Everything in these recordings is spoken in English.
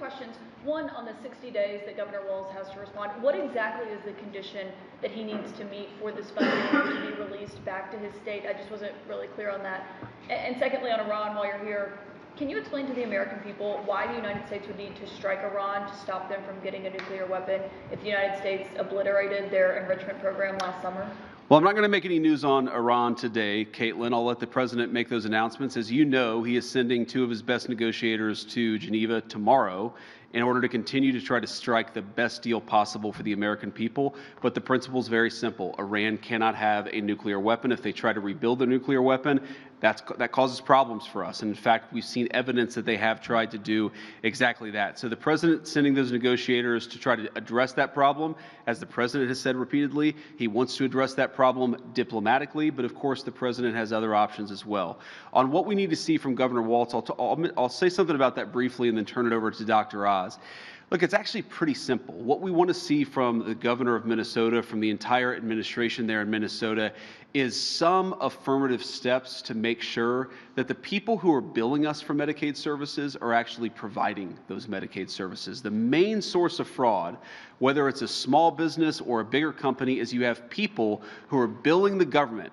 questions. One, on the 60 days that Governor Walz has to respond, what exactly is the condition that he needs to meet for this funding to be released back to his state? I just wasn't really clear on that. And secondly, on Iran, while you're here, can you explain to the American people why the United States would need to strike Iran to stop them from getting a nuclear weapon if the United States obliterated their enrichment program last summer? Well, I'm not going to make any news on Iran today, Caitlin. I'll let the president make those announcements. As you know, he is sending 2 of his best negotiators to Geneva tomorrow in order to continue to try to strike the best deal possible for the American people. But the principle is very simple. Iran cannot have a nuclear weapon. If they try to rebuild a nuclear weapon, that causes problems for us. And in fact, we've seen evidence that they have tried to do exactly that. So the president sending those negotiators to try to address that problem. As the president has said repeatedly, he wants to address that problem diplomatically, but of course the president has other options as well. On what we need to see from Governor Walz, I'll say something about that briefly and then turn it over to Dr. Oz. Look, it's actually pretty simple. What we want to see from the governor of Minnesota, from the entire administration there in Minnesota, is some affirmative steps to make sure that the people who are billing us for Medicaid services are actually providing those Medicaid services. The main source of fraud, whether it's a small business or a bigger company, is you have people who are billing the government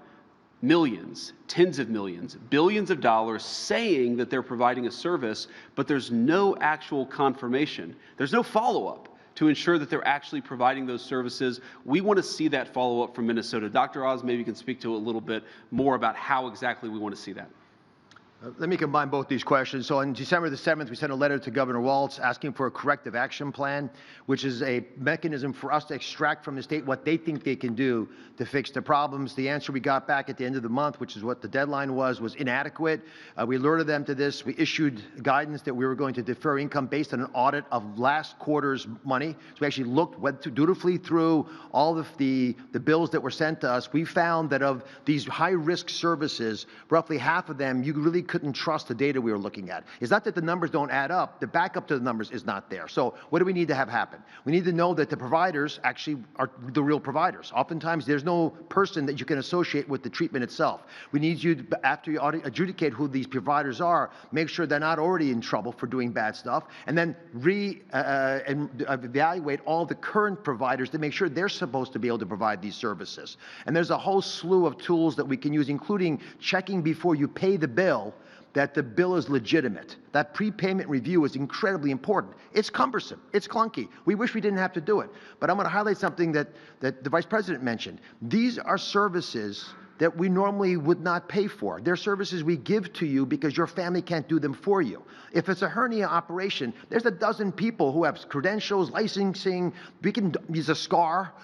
millions, tens of millions, billions of dollars saying that they're providing a service, but there's no actual confirmation. There's no follow-up to ensure that they're actually providing those services. We want to see that follow-up from Minnesota. Dr. Oz, maybe you can speak to a little bit more about how exactly we want to see that. Let me combine both these questions. So on December the 7th, we sent a letter to Governor Walz asking for a corrective action plan, which is a mechanism for us to extract from the state what they think they can do to fix the problems. The answer we got back at the end of the month, which is what the deadline was inadequate. We alerted them to this. We issued guidance that we were going to defer income based on an audit of last quarter's money. So we actually went dutifully through all of the bills that were sent to us. We found that of these high-risk services, roughly half of them, you really couldn't trust the data we were looking at. It's not that the numbers don't add up. The backup to the numbers is not there. So what do we need to have happen? We need to know that the providers actually are the real providers. Oftentimes, there's no person that you can associate with the treatment itself. We need you, after you adjudicate who these providers are, make sure they're not already in trouble for doing bad stuff, and then evaluate all the current providers to make sure they're supposed to be able to provide these services. And there's a whole slew of tools that we can use, including checking before you pay the bill that the bill is legitimate. That prepayment review is incredibly important. It's cumbersome. It's clunky. We wish we didn't have to do it. But I'm going to highlight something that the Vice President mentioned. These are services that we normally would not pay for. They're services we give to you because your family can't do them for you. If it's a hernia operation, there's a dozen people who have credentials, licensing, we can use a scar.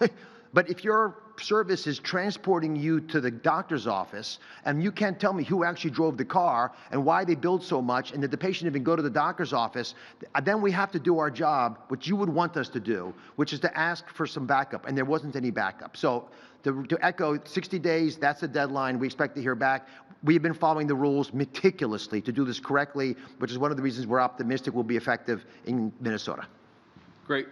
But if your service is transporting you to the doctor's office and you can't tell me who actually drove the car and why they billed so much and did the patient even go to the doctor's office, then we have to do our job, which you would want us to do, which is to ask for some backup, and there wasn't any backup. So to echo, 60 days, that's the deadline. We expect to hear back. We've been following the rules meticulously to do this correctly, which is one of the reasons we're optimistic will be effective in Minnesota. Great.